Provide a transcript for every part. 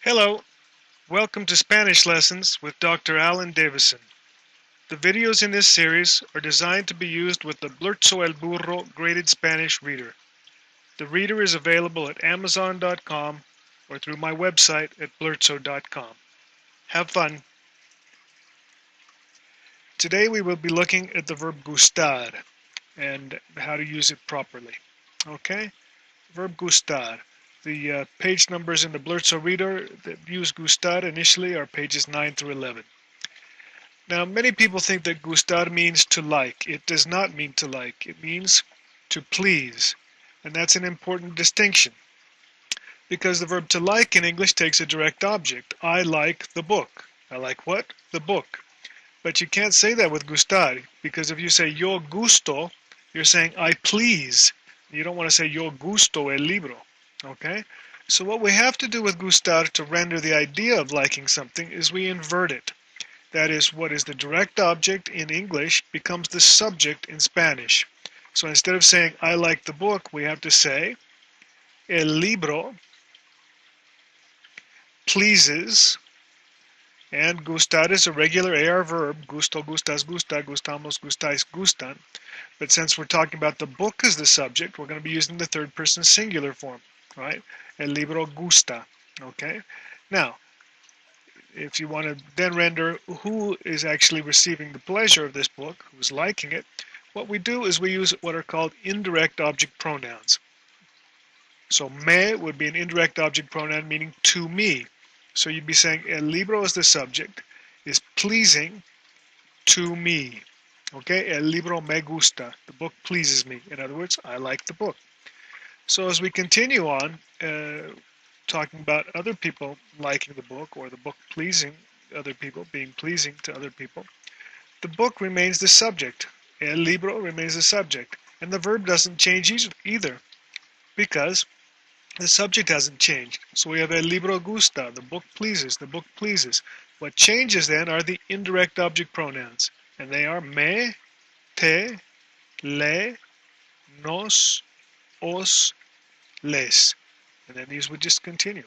Hello, welcome to Spanish Lessons with Dr. Alan Davison. The videos in this series are designed to be used with the Blurzo el Burro graded Spanish reader. The reader is available at Amazon.com or through my website at blurzo.com. Have fun. Today we will be looking at the verb gustar and how to use it properly. Okay? Verb gustar. The page numbers in the Blurzo reader that use gustar initially are pages 9 through 11. Now, many people think that gustar means to like. It does not mean to like. It means to please. And that's an important distinction because the verb to like in English takes a direct object. I like the book. I like what? The book. But you can't say that with gustar because if you say yo gusto, you're saying I please. You don't want to say yo gusto el libro. Okay? So what we have to do with gustar to render the idea of liking something is we invert it. That is, what is the direct object in English becomes the subject in Spanish. So instead of saying, I like the book, we have to say, el libro pleases, and gustar is a regular AR verb, gusto, gustas, gusta, gustamos, gustáis, gustan. But since we're talking about the book as the subject, we're going to be using the third person singular form, right? El libro gusta, okay? Now, if you want to then render who is actually receiving the pleasure of this book, who's liking it, what we do is we use what are called indirect object pronouns. So me would be an indirect object pronoun meaning to me. So you'd be saying el libro as the subject is pleasing to me. Okay, el libro me gusta. The book pleases me. In other words, I like the book. So as we continue on, talking about other people liking the book or the book pleasing other people, being pleasing to other people, the book remains the subject. El libro remains the subject. And the verb doesn't change either because the subject hasn't changed. So we have el libro gusta, the book pleases, the book pleases. What changes then are the indirect object pronouns. And they are me, te, le, nos, os, les. And then these would just continue.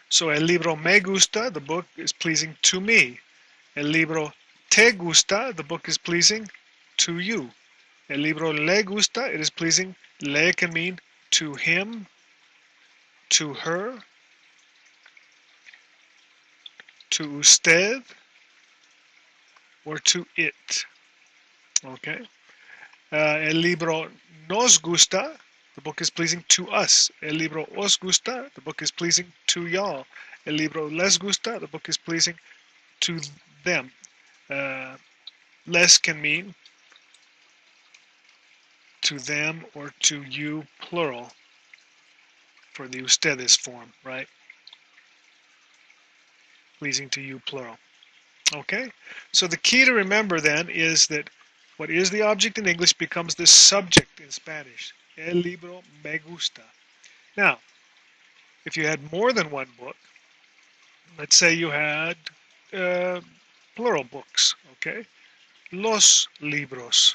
So el libro me gusta, the book is pleasing to me. El libro te gusta, the book is pleasing to you. El libro le gusta, it is pleasing. Le can mean to him, to her, to usted, or to it. Okay? El libro nos gusta, the book is pleasing to us. El libro os gusta, the book is pleasing to y'all. El libro les gusta, the book is pleasing to them. Les can mean to them or to you, plural, for the ustedes form, right? Pleasing to you, plural. Okay? So the key to remember then is that what is the object in English becomes the subject in Spanish. El libro me gusta. Now, if you had more than one book, let's say you had plural books, okay? Los libros.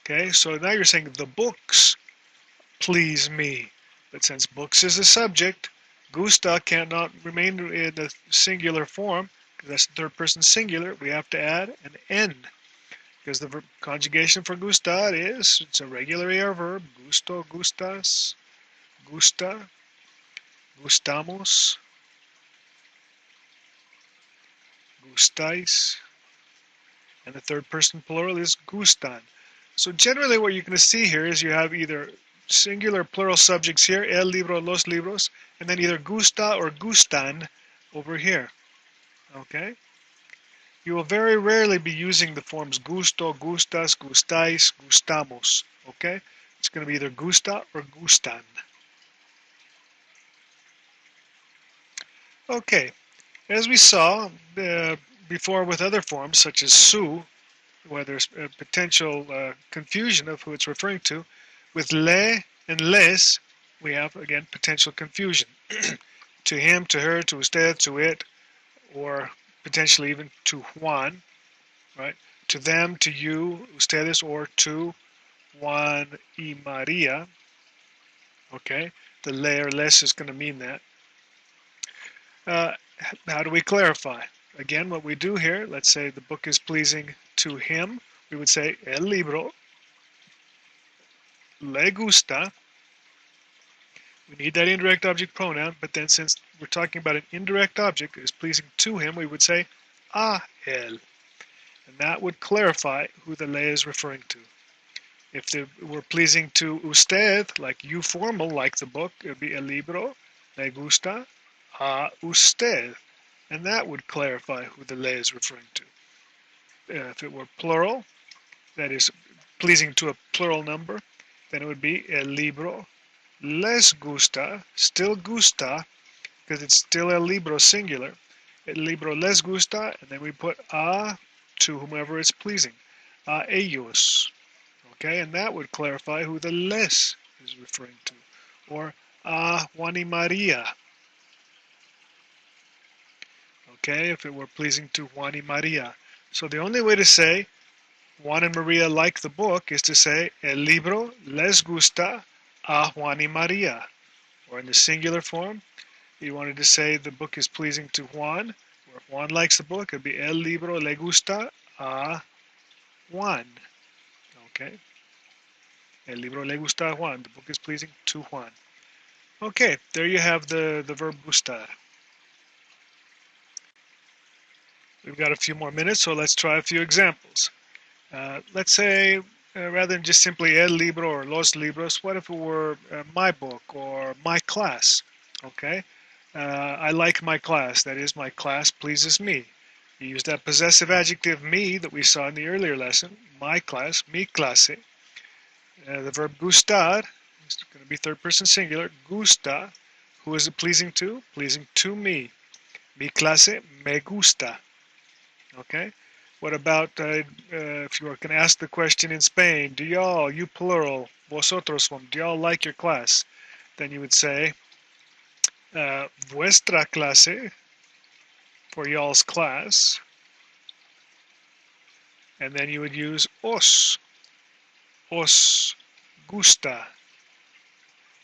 Okay, so now you're saying the books please me. But since books is a subject, gusta cannot remain in the singular form, because that's the third person singular. We have to add an N. Because the verb conjugation for gustar is, it's a regular AR verb, gusto, gustas, gusta, gustamos, gustáis, and the third person plural is gustan. So generally what you're going to see here is you have either singular plural subjects here, el libro, los libros, and then either gusta or gustan over here. Okay? You will very rarely be using the forms gusto, gustas, gustáis, gustamos. Okay? It's going to be either gusta or gustan. Okay. As we saw before with other forms such as su, where there's a potential confusion of who it's referring to, with le and les, we have, again, potential confusion. To him, to her, to usted, to it, or potentially even to Juan, right? To them, to you, ustedes, or to Juan y Maria. Okay, the le or les is going to mean that. How do we clarify? Again, what we do here, let's say the book is pleasing to him, we would say el libro le gusta. We need that indirect object pronoun, but then since we're talking about an indirect object that is pleasing to him, we would say a él. And that would clarify who the le is referring to. If it were pleasing to usted, like you formal, like the book, it would be el libro le gusta a usted. And that would clarify who the le is referring to. If it were plural, that is pleasing to a plural number, then it would be el libro les gusta, still gusta, because it's still el libro singular. El libro les gusta, and then we put a to whomever it's pleasing. A ellos. Okay, and that would clarify who the les is referring to. Or a Juan y Maria. Okay, if it were pleasing to Juan y Maria. So the only way to say Juan and Maria like the book is to say el libro les gusta a Juan y Maria. Or in the singular form, you wanted to say the book is pleasing to Juan, or if Juan likes the book, it'd be el libro le gusta a Juan. Okay? El libro le gusta a Juan. The book is pleasing to Juan. Okay, there you have the verb gustar. We've got a few more minutes, so let's try a few examples. Let's say, rather than just simply el libro or los libros, what if it were my book or my class? Okay? I like my class. That is, my class pleases me. You use that possessive adjective me that we saw in the earlier lesson. My class, mi clase. The verb gustar is going to be third person singular. Gusta. Who is it pleasing to? Pleasing to me. Mi clase me gusta. Okay? What about if you were going to ask the question in Spain, do y'all, you plural, vosotros, do y'all like your class? Then you would say, vuestra clase, for y'all's class. And then you would use os gusta.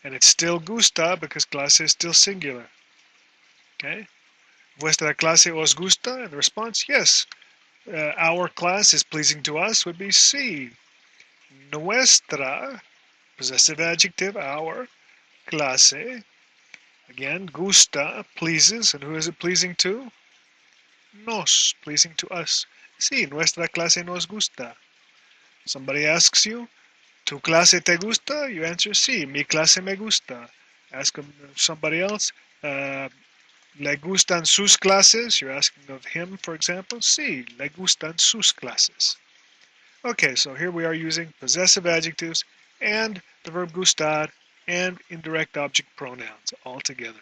And it's still gusta because clase is still singular. Okay? Vuestra clase os gusta? And the response, yes. Our class is pleasing to us would be sí. Nuestra, possessive adjective, our, clase. Again, gusta, pleases. And who is it pleasing to? Nos, pleasing to us. Sí, nuestra clase nos gusta. Somebody asks you, ¿tu clase te gusta? You answer, sí, mi clase me gusta. Ask somebody else, ¿le gustan sus clases? You're asking of him, for example. Sí, le gustan sus clases. Okay, so here we are using possessive adjectives and the verb gustar and indirect object pronouns all together.